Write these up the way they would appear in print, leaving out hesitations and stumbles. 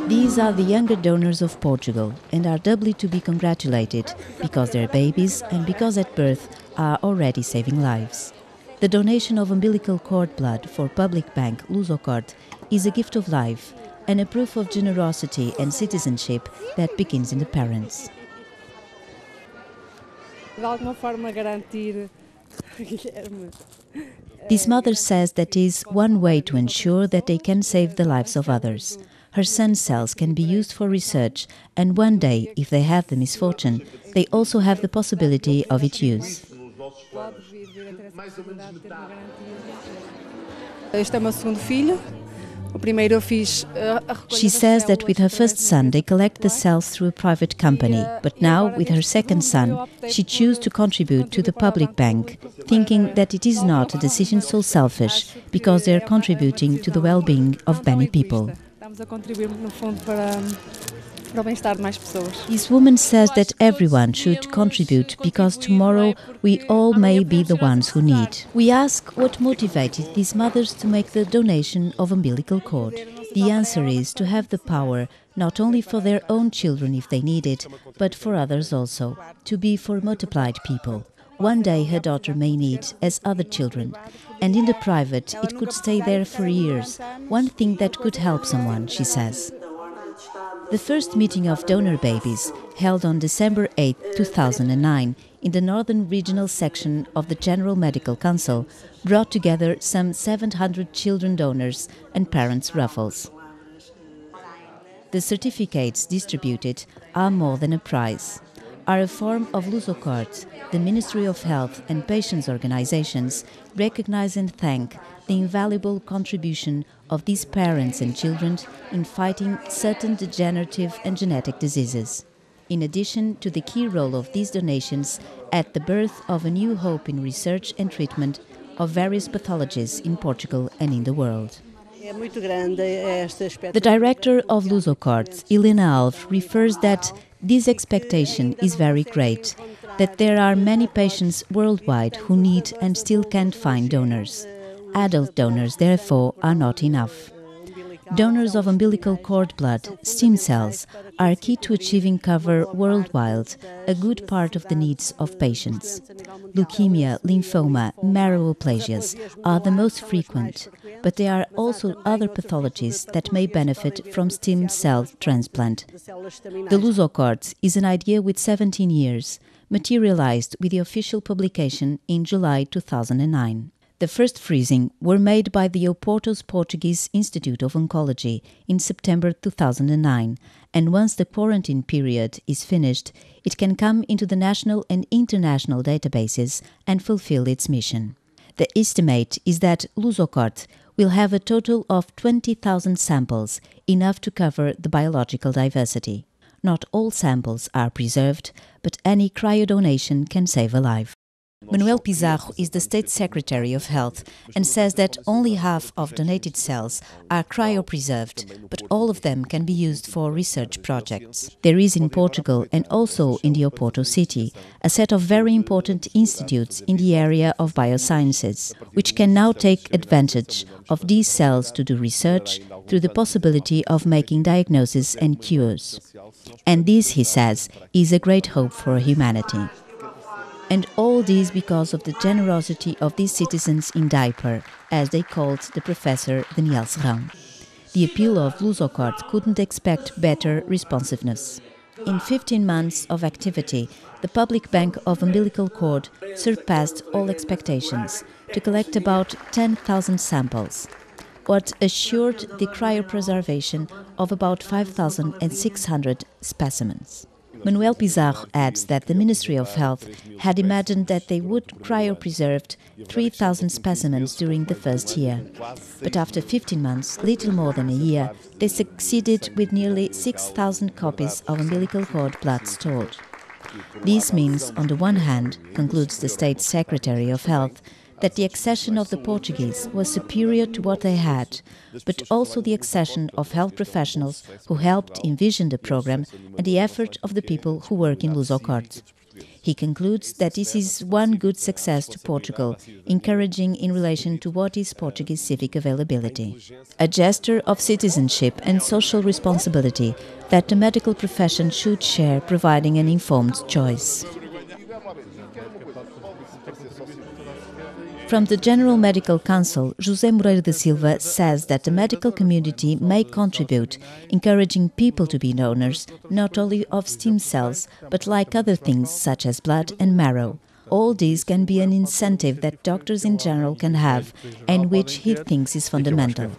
These are the younger donors of Portugal and are doubly to be congratulated because their babies and because at birth are already saving lives. The donation of umbilical cord blood for public bank LusoCord is a gift of life and a proof of generosity and citizenship that begins in the parents. This mother says that is one way to ensure that they can save the lives of others. Her son's cells can be used for research, and one day, if they have the misfortune, they also have the possibility of its use. She says that with her first son they collect the cells through a private company, but now with her second son she chose to contribute to the public bank, thinking that it is not a decision so selfish because they are contributing to the well-being of many people. This woman says that everyone should contribute because tomorrow we all may be the ones who need. We ask what motivated these mothers to make the donation of umbilical cord. The answer is to have the power not only for their own children if they need it, but for others also, to be for multiplied people. One day her daughter may need as other children, and in the private it could stay there for years, one thing that could help someone, she says. The first meeting of donor babies, held on December 8, 2009, in the Northern Regional Section of the General Medical Council, brought together some 700 children donors and parents' raffles. The certificates distributed are more than a prize, are a form of LusoCord. The Ministry of Health and patients' organizations recognize and thank the invaluable contribution of these parents and children in fighting certain degenerative and genetic diseases. In addition to the key role of these donations at the birth of a new hope in research and treatment of various pathologies in Portugal and in the world. The director of LusoCord, Helena Alves, refers that this expectation is very great, that there are many patients worldwide who need and still can't find donors. Adult donors, therefore, are not enough. Donors of umbilical cord blood, stem cells, are key to achieving cover worldwide a good part of the needs of patients. Leukemia, lymphoma, marrow-aplasias are the most frequent, but there are also other pathologies that may benefit from stem cell transplant. The LusoCord is an idea with 17 years, materialized with the official publication in July 2009. The first freezing were made by the Oporto's Portuguese Institute of Oncology in September 2009, and once the quarantine period is finished, it can come into the national and international databases and fulfill its mission. The estimate is that LusoCord will have a total of 20,000 samples, enough to cover the biological diversity. Not all samples are preserved, but any cryodonation can save a life. Manuel Pizarro is the State Secretary of Health and says that only half of donated cells are cryopreserved, but all of them can be used for research projects. There is in Portugal and also in the Oporto city a set of very important institutes in the area of biosciences, which can now take advantage of these cells to do research through the possibility of making diagnoses and cures. And this, he says, is a great hope for humanity. And all this because of the generosity of these citizens in diaper, as they called the professor Daniel Serrão. The appeal of LusoCord couldn't expect better responsiveness. In 15 months of activity, the public bank of umbilical cord surpassed all expectations to collect about 10,000 samples, what assured the cryopreservation of about 5,600 specimens. Manuel Pizarro adds that the Ministry of Health had imagined that they would cryopreserve 3,000 specimens during the first year. But after 15 months, little more than a year, they succeeded with nearly 6,000 copies of umbilical cord blood stored. This means, on the one hand, concludes the State Secretary of Health, that the accession of the Portuguese was superior to what they had, but also the accession of health professionals who helped envision the program and the effort of the people who work in LusoCord. He concludes that this is one good success to Portugal, encouraging in relation to what is Portuguese civic availability. A gesture of citizenship and social responsibility that the medical profession should share, providing an informed choice. From the General Medical Council, José Moreira da Silva says that the medical community may contribute, encouraging people to be donors, not only of stem cells, but like other things such as blood and marrow. All these can be an incentive that doctors in general can have, and which he thinks is fundamental.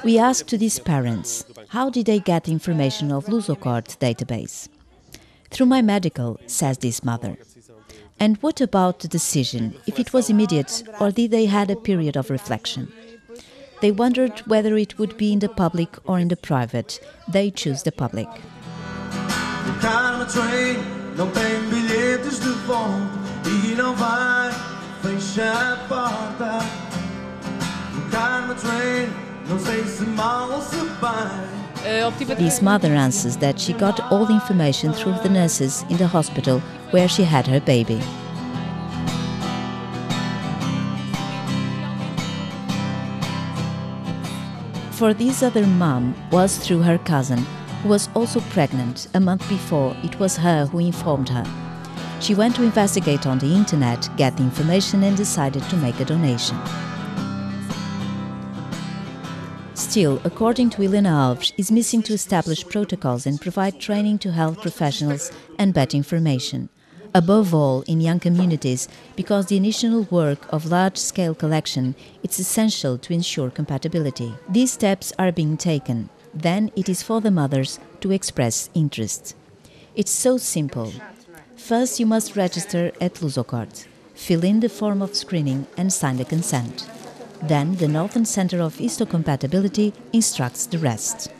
We asked to these parents, how did they get information of LusoCord database? Through my medical, says this mother. And what about the decision, if it was immediate or did they had a period of reflection? They wondered whether it would be in the public or in the private. They choose the public. This mother answers that she got all the information through the nurses in the hospital where she had her baby. For this other mom was through her cousin, who was also pregnant. A month before, it was her who informed her. She went to investigate on the internet, get the information and decided to make a donation. Still, according to Helena Alves, is missing to establish protocols and provide training to health professionals and better information. Above all, in young communities, because the initial work of large-scale collection is essential to ensure compatibility. These steps are being taken. Then it is for the mothers to express interest. It's so simple. First, you must register at LusoCord, fill in the form of screening and sign the consent. Then the Northern Center of Histocompatibility instructs the rest.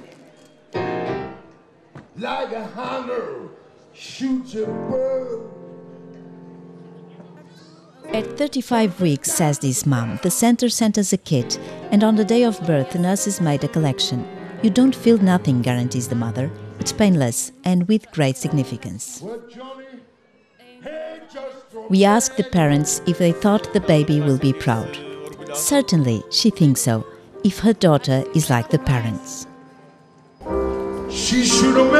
Like a hunter, shoot your bird. At 35 weeks, says this mom, the center sent us a kit, and on the day of birth the nurses made a collection. You don't feel nothing, guarantees the mother. It's painless and with great significance. We asked the parents if they thought the baby will be proud. Certainly, she thinks so, if her daughter is like the parents. She should have